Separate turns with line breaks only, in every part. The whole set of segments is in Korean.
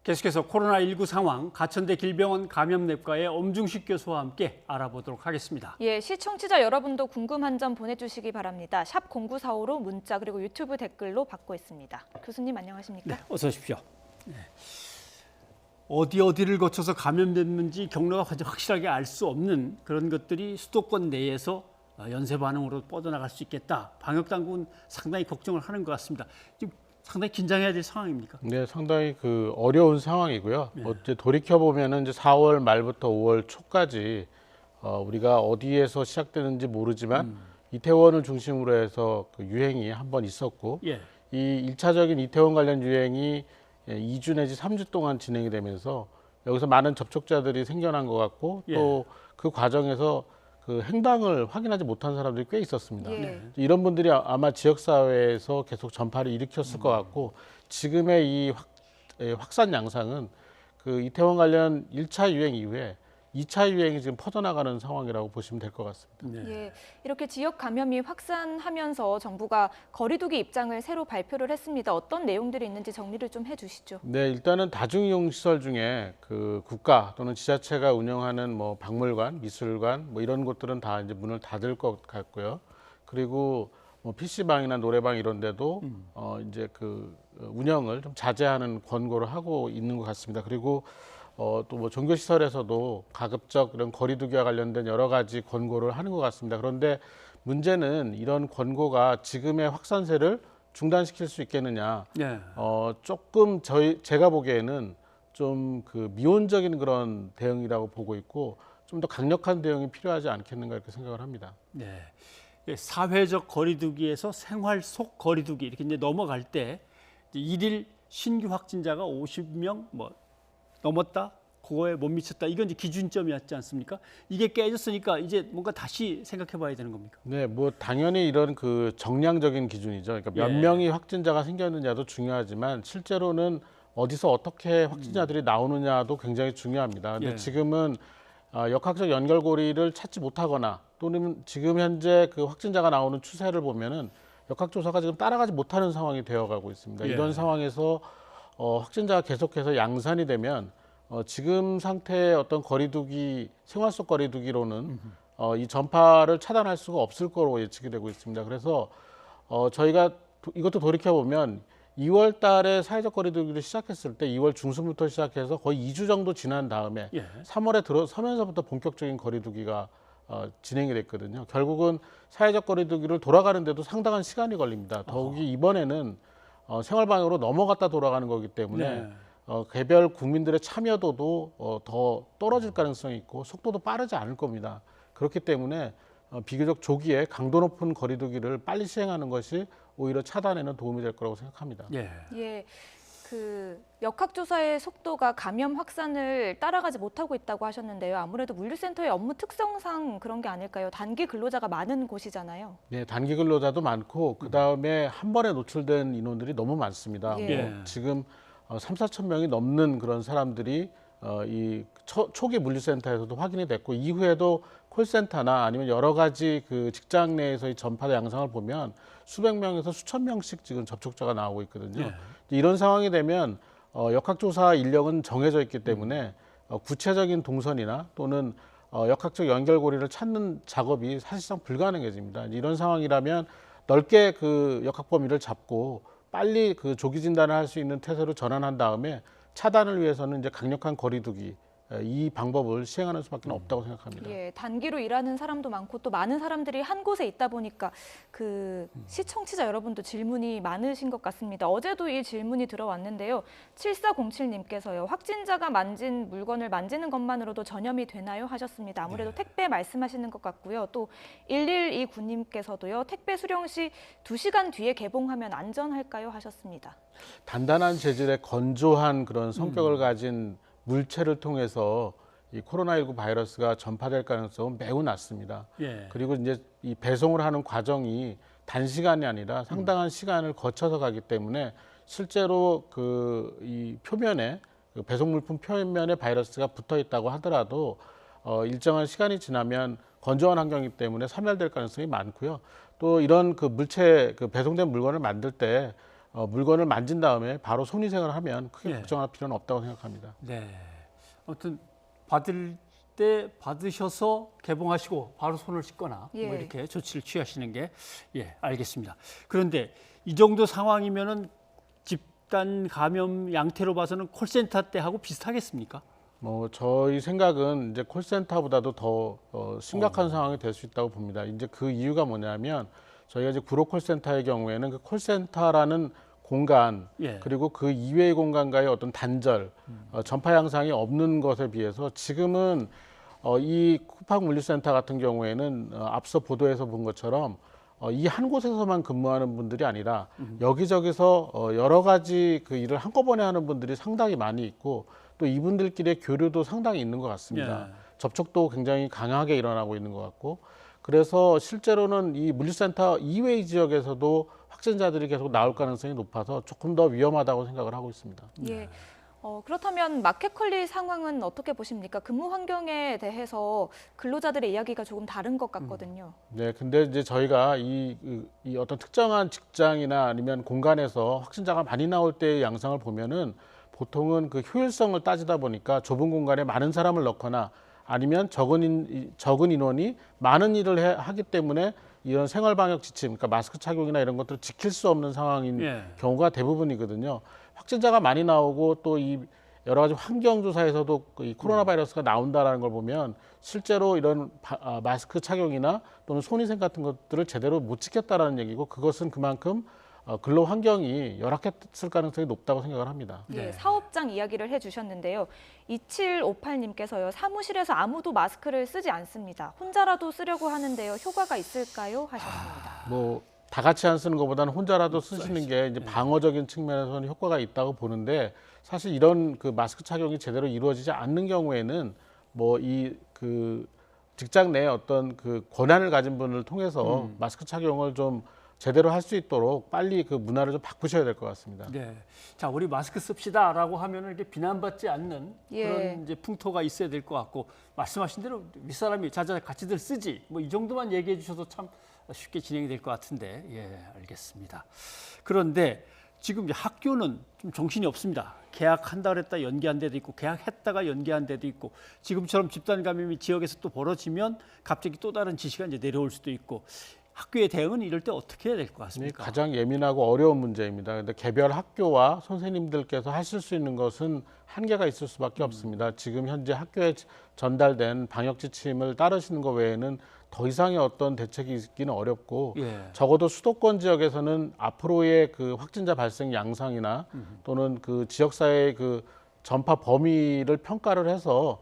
계속해서 코로나19 상황, 가천대 길병원 감염내과의 엄중식 교수와 함께 알아보도록 하겠습니다.
예, 시청자 여러분도 궁금한 점 보내주시기 바랍니다. 샵 0945로 문자 그리고 유튜브 댓글로 받고 있습니다. 교수님 안녕하십니까?
네, 어서 오십시오. 네. 어디를 거쳐서 감염됐는지 경로가 확실하게 알 수 없는 그런 것들이 수도권 내에서 연쇄 반응으로 뻗어나갈 수 있겠다. 방역당국은 상당히 걱정을 하는 것 같습니다. 지금 상당히 긴장해야 될 상황입니까?
네, 상당히 어려운 상황이고요.
네.
이제 돌이켜 보면은 이제 4월 말부터 5월 초까지 우리가 어디에서 시작되는지 모르지만 이태원을 중심으로 해서 그 유행이 한번 있었고,
예.
이 1차적인 이태원 관련 유행이 2주 내지 3주 동안 진행이 되면서 여기서 많은 접촉자들이 생겨난 것 같고,
예.
또 그 과정에서 그 행방을 확인하지 못한 사람들이 꽤 있었습니다.
예.
이런 분들이 아마 지역사회에서 계속 전파를 일으켰을 것 같고, 지금의 이 확산 양상은 그 이태원 관련 1차 유행 이후에 2차 유행이 지금 퍼져나가는 상황이라고 보시면 될 것 같습니다.
네.
예, 이렇게 지역 감염이 확산하면서 정부가 거리두기 입장을 새로 발표를 했습니다. 어떤 내용들이 있는지 정리를 좀 해주시죠.
네, 일단은 다중이용 시설 중에 그 국가 또는 지자체가 운영하는 뭐 박물관, 미술관 뭐 이런 곳들은 다 이제 문을 닫을 것 같고요. 그리고 뭐 PC방이나 노래방 이런 데도 이제 그 운영을 좀 자제하는 권고를 하고 있는 것 같습니다. 그리고 또 뭐 종교 시설에서도 가급적 이런 거리두기와 관련된 여러 가지 권고를 하는 것 같습니다. 그런데 문제는 이런 권고가 지금의 확산세를 중단시킬 수 있겠느냐.
네.
조금 제가 보기에는 좀 그 미온적인 그런 대응이라고 보고 있고, 좀 더 강력한 대응이 필요하지 않겠는가 이렇게 생각을 합니다.
네. 사회적 거리두기에서 생활 속 거리두기 이렇게 이제 넘어갈 때 이제 일일 신규 확진자가 50명 뭐 넘었다, 그거에 못 미쳤다. 이건 이제 기준점이었지 않습니까? 이게 깨졌으니까 이제 뭔가 다시 생각해봐야 되는 겁니까?
네, 뭐 당연히 이런 그 정량적인 기준이죠. 그러니까 몇
예.
명이 확진자가 생겼느냐도 중요하지만 실제로는 어디서 어떻게 확진자들이 나오느냐도 굉장히 중요합니다. 근데
예.
지금은 역학적 연결고리를 찾지 못하거나 또는 지금 현재 그 확진자가 나오는 추세를 보면은 역학조사가 지금 따라가지 못하는 상황이 되어가고 있습니다.
예.
이런 상황에서 확진자가 계속해서 양산이 되면 지금 상태의 어떤 거리두기, 생활 속 거리두기로는 이 전파를 차단할 수가 없을 거로 예측이 되고 있습니다. 그래서 저희가 이것도 돌이켜 보면 2월 달에 사회적 거리두기를 시작했을 때 2월 중순부터 시작해서 거의 2주 정도 지난 다음에
예.
3월에 들어서면서부터 본격적인 거리두기가 진행이 됐거든요. 결국은 사회적 거리두기를 돌아가는데도 상당한 시간이 걸립니다. 더욱이 이번에는 생활방역으로 넘어갔다 돌아가는 거기 때문에
네.
개별 국민들의 참여도도 더 떨어질 가능성이 있고 속도도 빠르지 않을 겁니다. 그렇기 때문에 비교적 조기에 강도 높은 거리두기를 빨리 시행하는 것이 오히려 차단에는 도움이 될 거라고 생각합니다.
예.
예, 그 역학조사의 속도가 감염 확산을 따라가지 못하고 있다고 하셨는데요. 아무래도 물류센터의 업무 특성상 그런 게 아닐까요? 단기 근로자가 많은 곳이잖아요.
네, 단기 근로자도 많고 그 다음에 한 번에 노출된 인원들이 너무 많습니다.
예.
뭐 지금 3, 4천 명이 넘는 그런 사람들이 이 초기 물류센터에서도 확인이 됐고, 이후에도 콜센터나 아니면 여러 가지 그 직장 내에서의 전파 양상을 보면 수백 명에서 수천 명씩 지금 접촉자가 나오고 있거든요.
예.
이런 상황이 되면 역학조사 인력은 정해져 있기 때문에 구체적인 동선이나 또는 역학적 연결고리를 찾는 작업이 사실상 불가능해집니다. 이런 상황이라면 넓게 그 역학 범위를 잡고 빨리 그 조기 진단을 할 수 있는 태세로 전환한 다음에 차단을 위해서는 이제 강력한 거리두기, 이 방법을 시행하는 수밖에 없다고 생각합니다.
예, 단기로 일하는 사람도 많고 또 많은 사람들이 한 곳에 있다 보니까 그 시청자 여러분도 질문이 많으신 것 같습니다. 어제도 이 질문이 들어왔는데요. 7407님께서요. 확진자가 만진 물건을 만지는 것만으로도 전염이 되나요? 하셨습니다. 아무래도 택배 말씀하시는 것 같고요. 또 1129님께서도요. 택배 수령 시 2시간 뒤에 개봉하면 안전할까요? 하셨습니다.
단단한 재질의 건조한 그런 성격을 가진 물체를 통해서 이 코로나19 바이러스가 전파될 가능성은 매우 낮습니다.
예.
그리고 이제 이 배송을 하는 과정이 단시간이 아니라 상당한 시간을 거쳐서 가기 때문에 실제로 그 이 표면에 그 배송 물품 표면에 바이러스가 붙어 있다고 하더라도 일정한 시간이 지나면 건조한 환경이기 때문에 사멸될 가능성이 많고요. 또 이런 그 물체 그 배송된 물건을 만들 때 물건을 만진 다음에 바로 손위생을 하면 크게
예.
걱정할 필요는 없다고 생각합니다.
네. 아무튼 받을 때 받으셔서 개봉하시고 바로 손을 씻거나
예.
뭐 이렇게 조치를 취하시는 게 알겠습니다. 그런데 이 정도 상황이면은 집단 감염 양태로 봐서는 콜센터 때하고 비슷하겠습니까?
뭐 저희 생각은 이제 콜센터보다도 더 심각한 상황이 될 수 있다고 봅니다. 이제 그 이유가 뭐냐면 저희가 이제 구로 콜센터의 경우에는 그 콜센터라는 공간
예.
그리고 그 이외의 공간과의 어떤 단절, 전파 양상이 없는 것에 비해서 지금은 이 쿠팡물류센터 같은 경우에는 앞서 보도에서 본 것처럼 이 한 곳에서만 근무하는 분들이 아니라 여기저기서 여러 가지 그 일을 한꺼번에 하는 분들이 상당히 많이 있고 또 이분들끼리의 교류도 상당히 있는 것 같습니다.
예.
접촉도 굉장히 강하게 일어나고 있는 것 같고 그래서 실제로는 이 물류센터 이외의 지역에서도 확진자들이 계속 나올 가능성이 높아서 조금 더 위험하다고 생각을 하고 있습니다.
예. 그렇다면 마켓컬리 상황은 어떻게 보십니까? 근무 환경에 대해서 근로자들의 이야기가 조금 다른 것 같거든요.
네, 근데 이제 저희가 이 어떤 특정한 직장이나 아니면 공간에서 확진자가 많이 나올 때의 양상을 보면은 보통은 그 효율성을 따지다 보니까 좁은 공간에 많은 사람을 넣거나 아니면 적은 인원이 많은 일을 하기 때문에 이런 생활 방역 지침, 그러니까 마스크 착용이나 이런 것들을 지킬 수 없는 상황인
예.
경우가 대부분이거든요. 확진자가 많이 나오고 또 이 여러 가지 환경 조사에서도 이 코로나 바이러스가 나온다라는 걸 보면 실제로 이런 마스크 착용이나 또는 손위생 같은 것들을 제대로 못 지켰다라는 얘기고 그것은 그만큼 근로 환경이 열악했을 가능성이 높다고 생각을 합니다.
예,
네.
사업장 이야기를 해주셨는데요. 2758님께서요. 사무실에서 아무도 마스크를 쓰지 않습니다. 혼자라도 쓰려고 하는데요. 효과가 있을까요? 하셨습니다.
뭐 다 같이 안 쓰는 것보다는 혼자라도 쓰시는 게 이제 방어적인 측면에서는 효과가 있다고 보는데 사실 이런 그 마스크 착용이 제대로 이루어지지 않는 경우에는 뭐 이 그 직장 내에 어떤 그 권한을 가진 분을 통해서 마스크 착용을 좀 제대로 할 수 있도록 빨리 그 문화를 좀 바꾸셔야 될 것 같습니다.
네. 자, 우리 마스크 씁시다라고 하면은 이렇게 비난받지 않는
예.
그런 이제 풍토가 있어야 될 것 같고 말씀하신 대로 윗사람이 자자 같이들 쓰지 뭐 이 정도만 얘기해 주셔도 참 쉽게 진행이 될 것 같은데 알겠습니다. 그런데 지금 이제 학교는 좀 정신이 없습니다. 계약한다 그랬다 연기한 데도 있고 계약했다가 연기한 데도 있고 지금처럼 집단 감염이 지역에서 또 벌어지면 갑자기 또 다른 지시가 이제 내려올 수도 있고 학교의 대응은 이럴 때 어떻게 해야 될 것 같습니까?
가장 예민하고 어려운 문제입니다. 근데 개별 학교와 선생님들께서 하실 수 있는 것은 한계가 있을 수밖에 없습니다. 지금 현재 학교에 전달된 방역 지침을 따르시는 것 외에는 더 이상의 어떤 대책이 있기는 어렵고 적어도 수도권 지역에서는 앞으로의 그 확진자 발생 양상이나 또는 그 지역사회의 그 전파 범위를 평가를 해서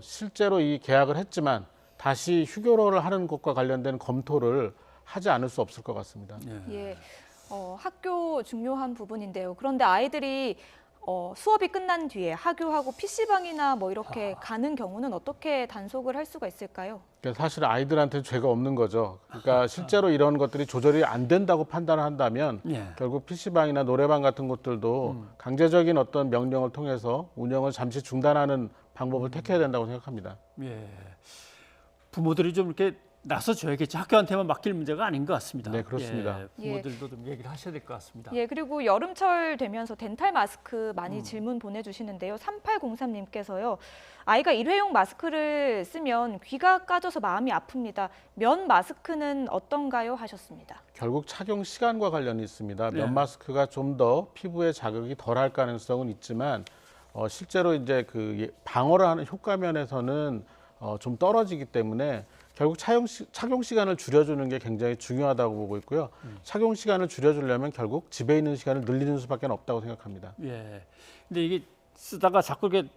실제로 이 계약을 했지만 다시 휴교를 하는 것과 관련된 검토를 하지 않을 수 없을 것 같습니다.
예, 학교 중요한 부분인데요. 그런데 아이들이 수업이 끝난 뒤에 하교하고 PC방이나 뭐 이렇게 가는 경우는 어떻게 단속을 할 수가 있을까요?
그러니까 사실 아이들한테 죄가 없는 거죠. 그러니까 실제로 이런 것들이 조절이 안 된다고 판단을 한다면 결국 PC방이나 노래방 같은 곳들도 강제적인 어떤 명령을 통해서 운영을 잠시 중단하는 방법을 택해야 된다고 생각합니다.
부모들이 좀 이렇게 나서줘야겠죠. 학교한테만 맡길 문제가 아닌 것 같습니다.
네, 그렇습니다.
부모들도 좀 얘기를 하셔야 될 것 같습니다.
예, 그리고 여름철 되면서 덴탈 마스크 많이 질문 보내주시는데요. 3803님께서요. 아이가 일회용 마스크를 쓰면 귀가 까져서 마음이 아픕니다. 면 마스크는 어떤가요? 하셨습니다.
결국 착용 시간과 관련이 있습니다. 면 마스크가 좀 더 피부에 자극이 덜할 가능성은 있지만 실제로 이제 그 방어를 하는 효과 면에서는 좀 떨어지기 때문에 결국 착용 시간을 줄여주는 게 굉장히 중요하다고 보고 있고요. 착용 시간을 줄여주려면 결국 집에 있는 시간을 늘리는 수밖에 없다고 생각합니다.
근데 이게 쓰다가 자꾸 이렇게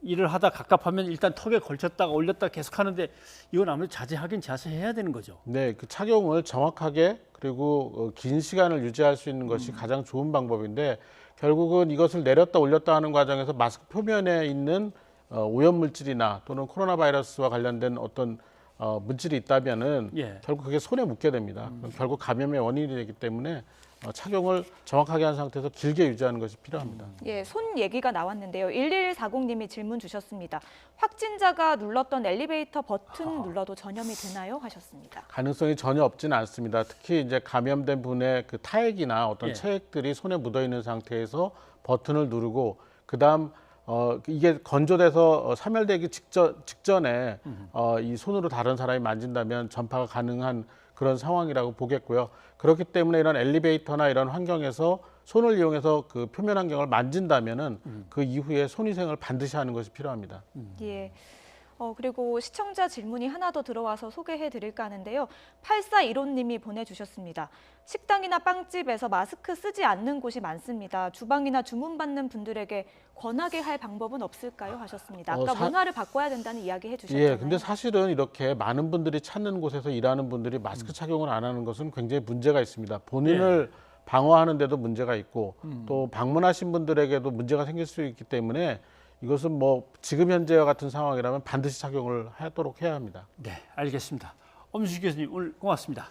일을 하다 갑갑하면 일단 턱에 걸쳤다가 올렸다가 계속 하는데 이건 아무래도 자제하긴 자제해야 되는 거죠.
네, 그 착용을 정확하게 그리고 긴 시간을 유지할 수 있는 것이 가장 좋은 방법인데 결국은 이것을 내렸다 올렸다 하는 과정에서 마스크 표면에 있는 오염 물질이나 또는 코로나 바이러스와 관련된 어떤 물질이 있다면은 결국 그게 손에 묻게 됩니다. 결국 감염의 원인이 되기 때문에 착용을 정확하게 한 상태에서 길게 유지하는 것이 필요합니다.
예, 손 얘기가 나왔는데요. 1140님이 질문 주셨습니다. 확진자가 눌렀던 엘리베이터 버튼 눌러도 전염이 되나요? 하셨습니다.
가능성이 전혀 없지는 않습니다. 특히 이제 감염된 분의 그 타액이나 어떤
예.
체액들이 손에 묻어 있는 상태에서 버튼을 누르고 그다음 이게 건조돼서 사멸되기 직전에 이 손으로 다른 사람이 만진다면 전파가 가능한 그런 상황이라고 보겠고요. 그렇기 때문에 이런 엘리베이터나 이런 환경에서 손을 이용해서 그 표면 환경을 만진다면은 그 이후에 손위생을 반드시 하는 것이 필요합니다.
예. 그리고 시청자 질문이 하나 더 들어와서 소개해 드릴까 하는데요. 8415님이 보내주셨습니다. 식당이나 빵집에서 마스크 쓰지 않는 곳이 많습니다. 주방이나 주문받는 분들에게 권하게 할 방법은 없을까요? 하셨습니다. 아까 문화를 바꿔야 된다는 이야기 해주셨잖아요.
예, 근데 사실은 이렇게 많은 분들이 찾는 곳에서 일하는 분들이 마스크 착용을 안 하는 것은 굉장히 문제가 있습니다. 본인을 방어하는 데도 문제가 있고 또 방문하신 분들에게도 문제가 생길 수 있기 때문에 이것은 뭐 지금 현재와 같은 상황이라면 반드시 착용을 하도록 해야 합니다.
네, 알겠습니다. 엄수식 교수님 오늘 고맙습니다.